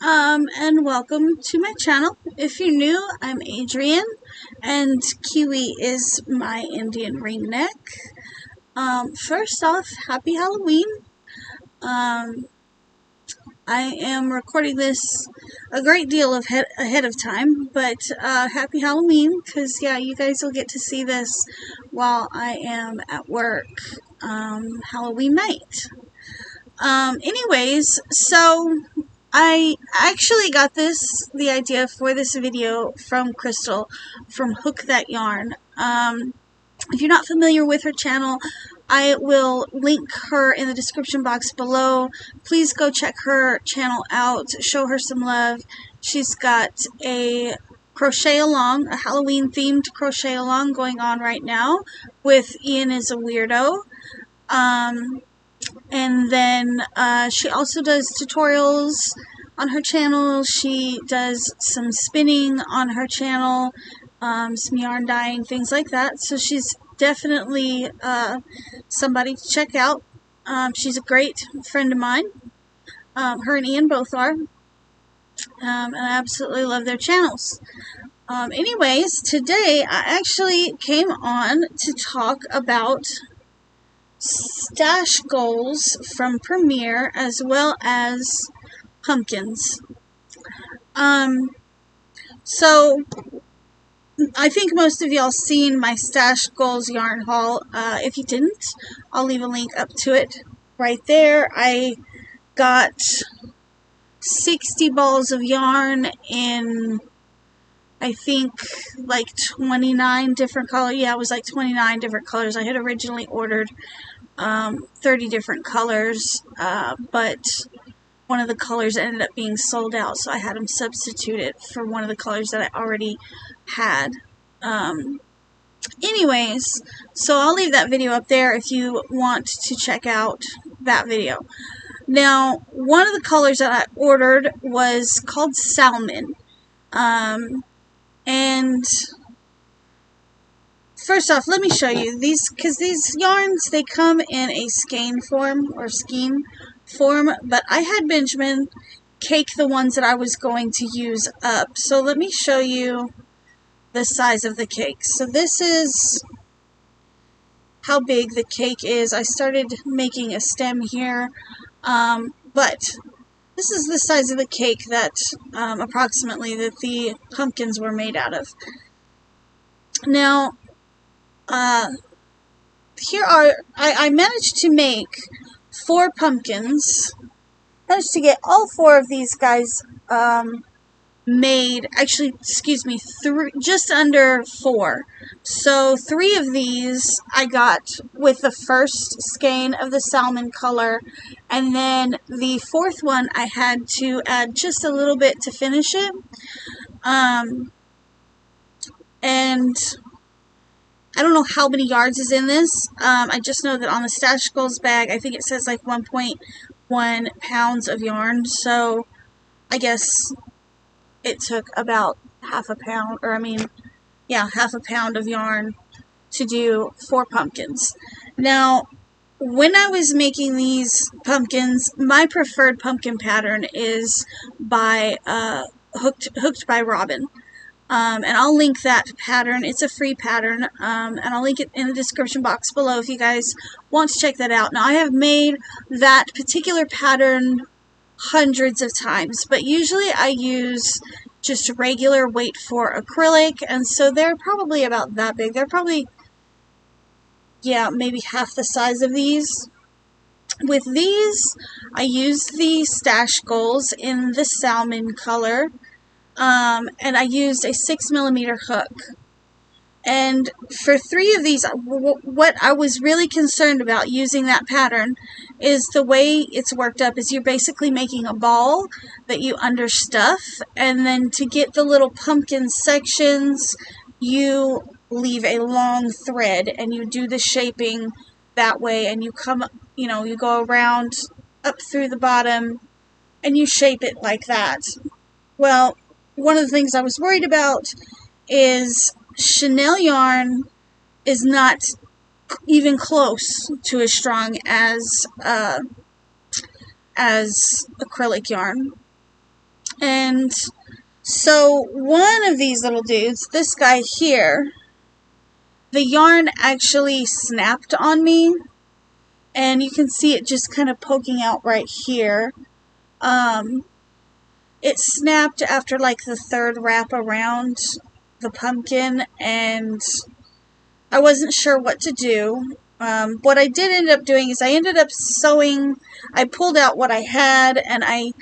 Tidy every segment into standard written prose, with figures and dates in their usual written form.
and welcome to my channel. If you're new, I'm Adrian, and Kiwi is my Indian ringneck. First off, happy Halloween. I am recording this a great deal ahead of time, but happy Halloween, because yeah, you guys will get to see this while I am at work Halloween night. Anyways, so I actually got the idea for this video from Crystal from Hook That Yarn. If you're not familiar with her channel, I will link her in the description box below. Please go check her channel out, show her some love. She's got a crochet along, a Halloween themed crochet along going on right now with Ian is a Weirdo. And then she also does tutorials on her channel. She does some spinning on her channel, some yarn dyeing, things like that. So she's definitely somebody to check out. She's a great friend of mine. Her and Ian both are. And I absolutely love their channels. Anyways, today I actually came on to talk about stash goals from Premiere as well as pumpkins. So I think most of y'all seen my stash goals yarn haul. If you didn't, I'll leave a link up to it right there. I got 60 balls of yarn in I think like 29 different colors. Yeah, it was like 29 different colors. I had originally ordered 30 different colors, but one of the colors ended up being sold out, so I had them substituted for one of the colors that I already had. Anyways, so I'll leave that video up there if you want to check out that video. Now, one of the colors that I ordered was called Salmon. And first off, let me show you these, because these yarns, they come in a skein form, but I had Benjamin cake the ones that I was going to use up. So let me show you the size of the cake. So this is how big the cake is. I started making a stem here, but this is the size of the cake that approximately that the pumpkins were made out of. Now, here are, I managed to make 4 pumpkins. Managed to get all 4 of these guys made, actually, excuse me, just under 4. So 3 of these I got with the first skein of the salmon color, and then the 4th one I had to add just a little bit to finish it. And I don't know how many yards is in this. I just know that on the Stash Goals bag, I think it says like 1.1 pounds of yarn. So I guess it took about half a pound, or half a pound of yarn to do 4 pumpkins. Now, when I was making these pumpkins, my preferred pumpkin pattern is by Hooked by Robin. And I'll link that pattern. It's a free pattern, and I'll link it in the description box below if you guys want to check that out. Now, I have made that particular pattern hundreds of times, but usually I use just regular weight for acrylic, and so they're probably about that big. They're probably, yeah, maybe half the size of these. With these, I used the Stash Goals in the salmon color. And I used a 6mm hook. And for 3 of these, what I was really concerned about using that pattern is the way it's worked up is you're basically making a ball that you understuff, and then to get the little pumpkin sections, you leave a long thread and you do the shaping that way, and you come, you go around up through the bottom and you shape it like that. Well, one of the things I was worried about is chenille yarn is not even close to as strong as acrylic yarn. And so one of these little dudes, this guy here, the yarn actually snapped on me, and you can see it just kind of poking out right here. It snapped after like the third wrap around the pumpkin, and I wasn't sure what to do. What I did end up doing is I ended up sewing. I pulled out what I had and I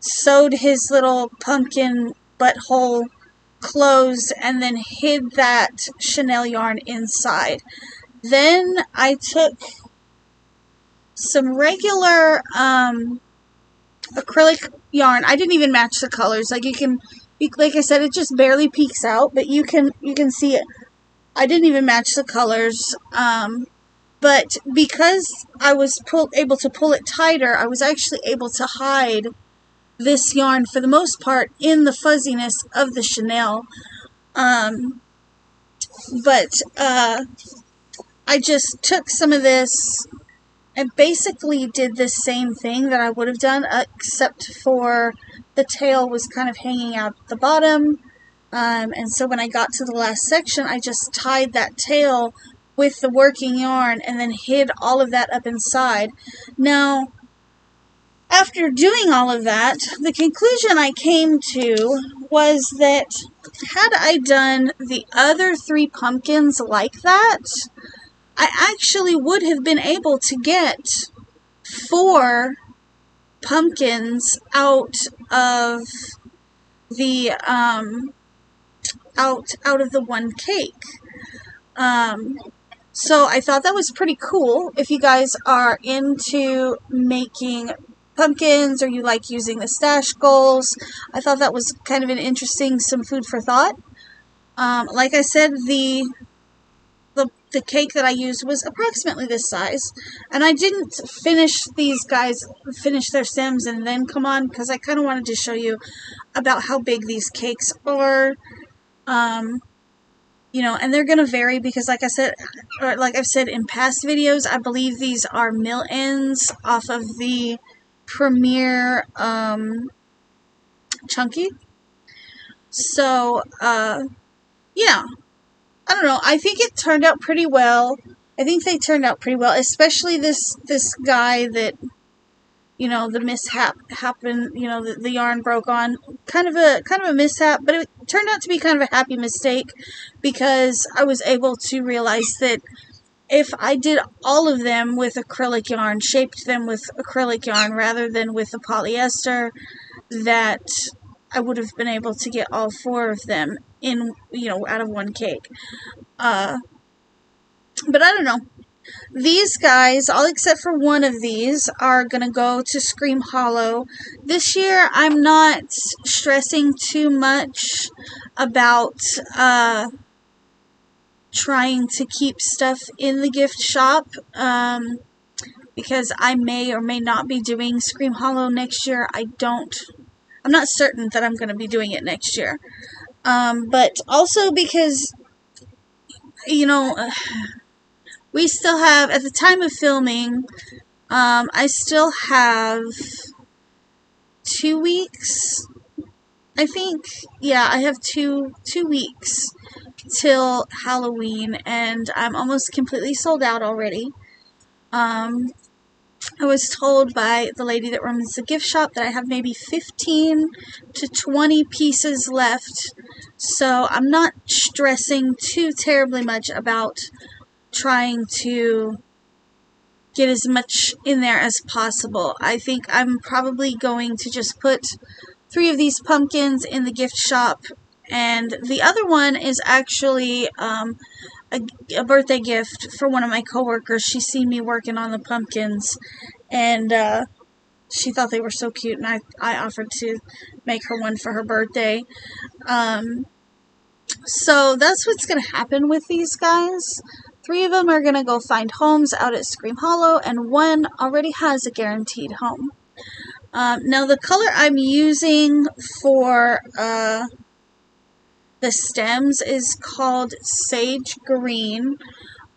sewed his little pumpkin butthole closed and then hid that chenille yarn inside. Then I took some regular acrylic yarn. I didn't even match the colors. Like like I said, it just barely peeks out, but you can see it. I didn't even match the colors. But because I was able to pull it tighter, I was actually able to hide this yarn for the most part in the fuzziness of the chenille. I just took some of this and basically did the same thing that I would have done, except for the tail was kind of hanging out at the bottom. And so when I got to the last section, I just tied that tail with the working yarn and then hid all of that up inside. Now, after doing all of that, the conclusion I came to was that had I done the other 3 pumpkins like that, I actually would have been able to get 4 pumpkins out of the out of the one cake. So I thought that was pretty cool. If you guys are into making pumpkins or you like using the stash goals, I thought that was kind of an interesting, some food for thought. Like I said, the cake that I used was approximately this size, and I didn't finish their stems and then come on, because I kind of wanted to show you about how big these cakes are. You know, and they're going to vary because like I said, or like I've said in past videos, I believe these are mill ends off of the Premier Chunky. So, yeah. I don't know. I think it turned out pretty well. I think they turned out pretty well, especially this guy that, you know, the mishap happened, you know, the yarn broke on. Kind of a mishap, but it turned out to be kind of a happy mistake because I was able to realize that if I did all of them with acrylic yarn, shaped them with acrylic yarn rather than with the polyester, that I would have been able to get all 4 of them in, you know, out of one cake. But I don't know. These guys, all except for one of these, are going to go to Scream Hollow. This year, I'm not stressing too much about trying to keep stuff in the gift shop, because I may or may not be doing Scream Hollow next year. I'm not certain that I'm going to be doing it next year. But also because, you know, we still have, at the time of filming, I still have 2 weeks, I think. Yeah, I have two weeks till Halloween, and I'm almost completely sold out already. I was told by the lady that runs the gift shop that I have maybe 15 to 20 pieces left, so I'm not stressing too terribly much about trying to get as much in there as possible. I think I'm probably going to just put 3 of these pumpkins in the gift shop, and the other one is actually a birthday gift for one of my coworkers. She seen me working on the pumpkins, and she thought they were so cute, and I offered to make her one for her birthday. So that's what's going to happen with these guys. 3 of them are going to go find homes out at Scream Hollow, and 1 already has a guaranteed home. Now the color I'm using for the stems is called Sage Green,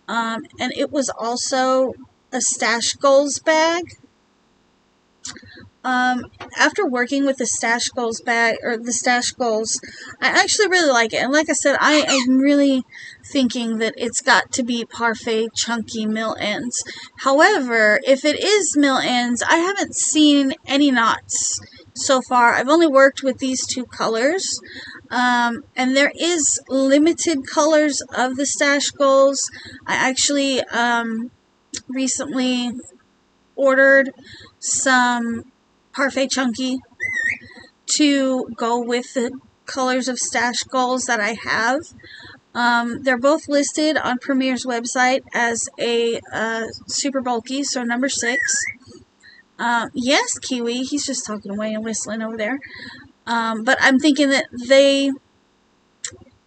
and it was also a Stash Goals bag. After working with the Stash Goals bag, or the Stash Goals, I actually really like it. And like I said, I am really thinking that it's got to be Parfait Chunky Mill Ends. However, if it is mill ends, I haven't seen any knots so far. I've only worked with these two colors. And there is limited colors of the Stash Goals. I actually recently ordered some Parfait Chunky to go with the colors of Stash Goals that I have. They're both listed on Premier's website as a super bulky, so number 6. Yes, Kiwi, he's just talking away and whistling over there. But I'm thinking that they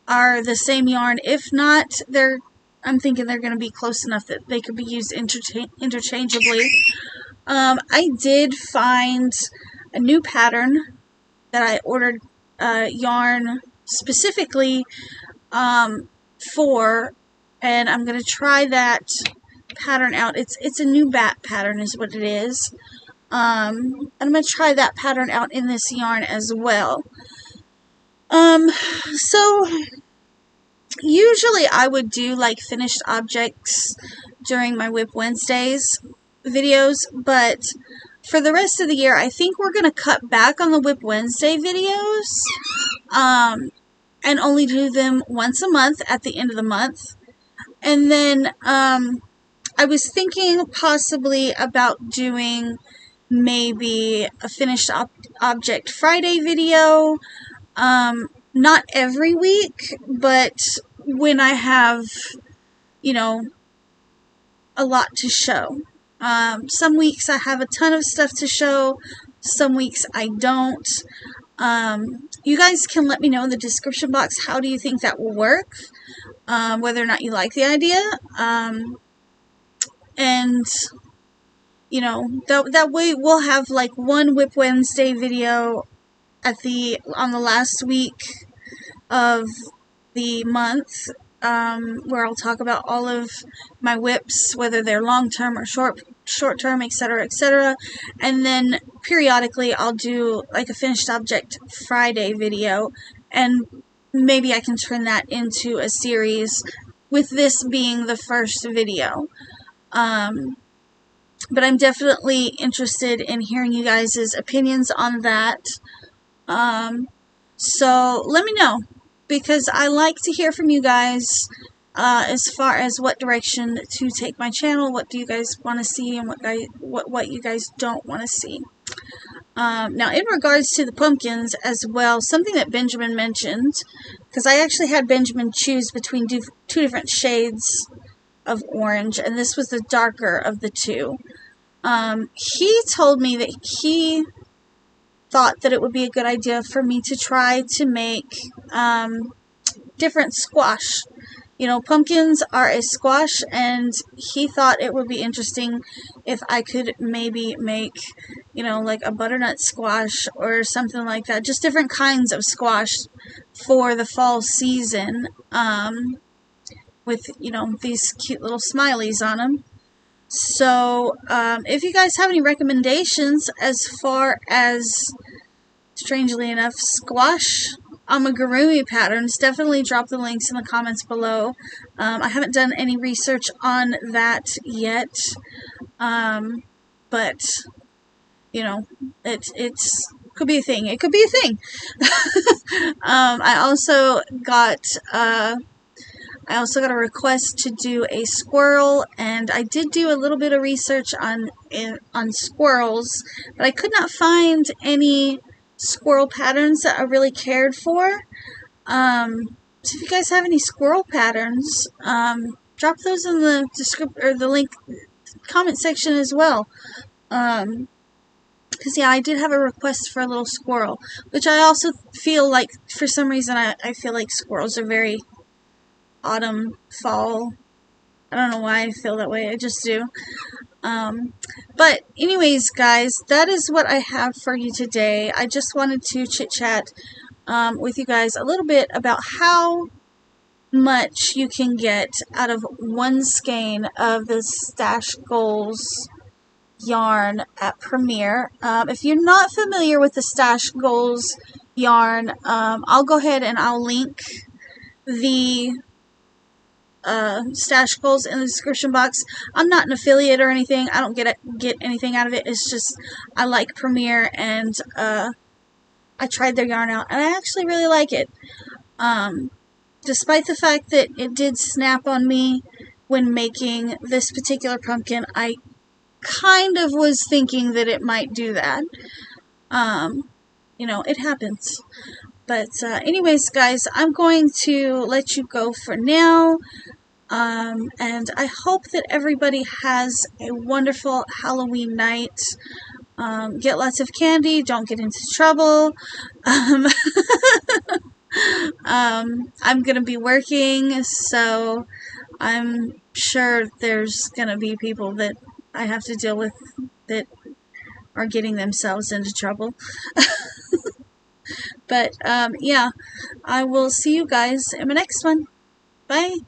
are the same yarn. If not, I'm thinking they're going to be close enough that they could be used interchangeably. I did find a new pattern that I ordered yarn specifically for, and I'm going to try that pattern out. It's a new bat pattern is what it is. And I'm going to try that pattern out in this yarn as well. So usually I would do like finished objects during my Whip Wednesdays videos, but for the rest of the year I think we're going to cut back on the Whip Wednesday videos and only do them once a month at the end of the month. And then I was thinking possibly about doing maybe a finished object Friday video, not every week, but when I have, you know, a lot to show. Some weeks I have a ton of stuff to show, some weeks I don't. You guys can let me know in the description box how do you think that will work, whether or not you like the idea, and you know, that way we'll have like one Whip Wednesday video on the last week of the month, where I'll talk about all of my whips, whether they're long-term or short-term, etc., etc. And then periodically I'll do like a finished object Friday video, and maybe I can turn that into a series, with this being the first video. But I'm definitely interested in hearing you guys' opinions on that. So let me know, because I like to hear from you guys as far as what direction to take my channel, what do you guys want to see, and what you guys don't want to see. Now, in regards to the pumpkins as well, something that Benjamin mentioned, because I actually had Benjamin choose between two different shades of orange, and this was the darker of the two. He told me that he thought that it would be a good idea for me to try to make different squash. You know, pumpkins are a squash, and he thought it would be interesting if I could maybe make, you know, like a butternut squash or something like that. Just different kinds of squash for the fall season, with, you know, these cute little smileys on them. So, if you guys have any recommendations as far as, strangely enough, squash amigurumi patterns, definitely drop the links in the comments below. I haven't done any research on that yet, but, you know, it's could be a thing. It could be a thing. I also got a request to do a squirrel, and I did do a little bit of research on squirrels, but I could not find any squirrel patterns that I really cared for. So if you guys have any squirrel patterns, drop those in the description or the link comment section as well. Because yeah, I did have a request for a little squirrel, which I also feel like, for some reason, I feel like squirrels are very autumn, fall. I don't know why I feel that way. I just do. But anyways, guys, that is what I have for you today. I just wanted to chit-chat with you guys a little bit about how much you can get out of one skein of the Stash Goals yarn at Premier. If you're not familiar with the Stash Goals yarn, I'll go ahead and I'll link the Stash Goals in the description box. I'm not an affiliate or anything. I don't get anything out of it. It's just I like Premier, and I tried their yarn out, and I actually really like it. Despite the fact that it did snap on me when making this particular pumpkin, I kind of was thinking that it might do that. You know, it happens. But anyways, guys, I'm going to let you go for now. And I hope that everybody has a wonderful Halloween night. Get lots of candy. Don't get into trouble. I'm going to be working, so I'm sure there's going to be people that I have to deal with that are getting themselves into trouble. But, yeah, I will see you guys in my next one. Bye.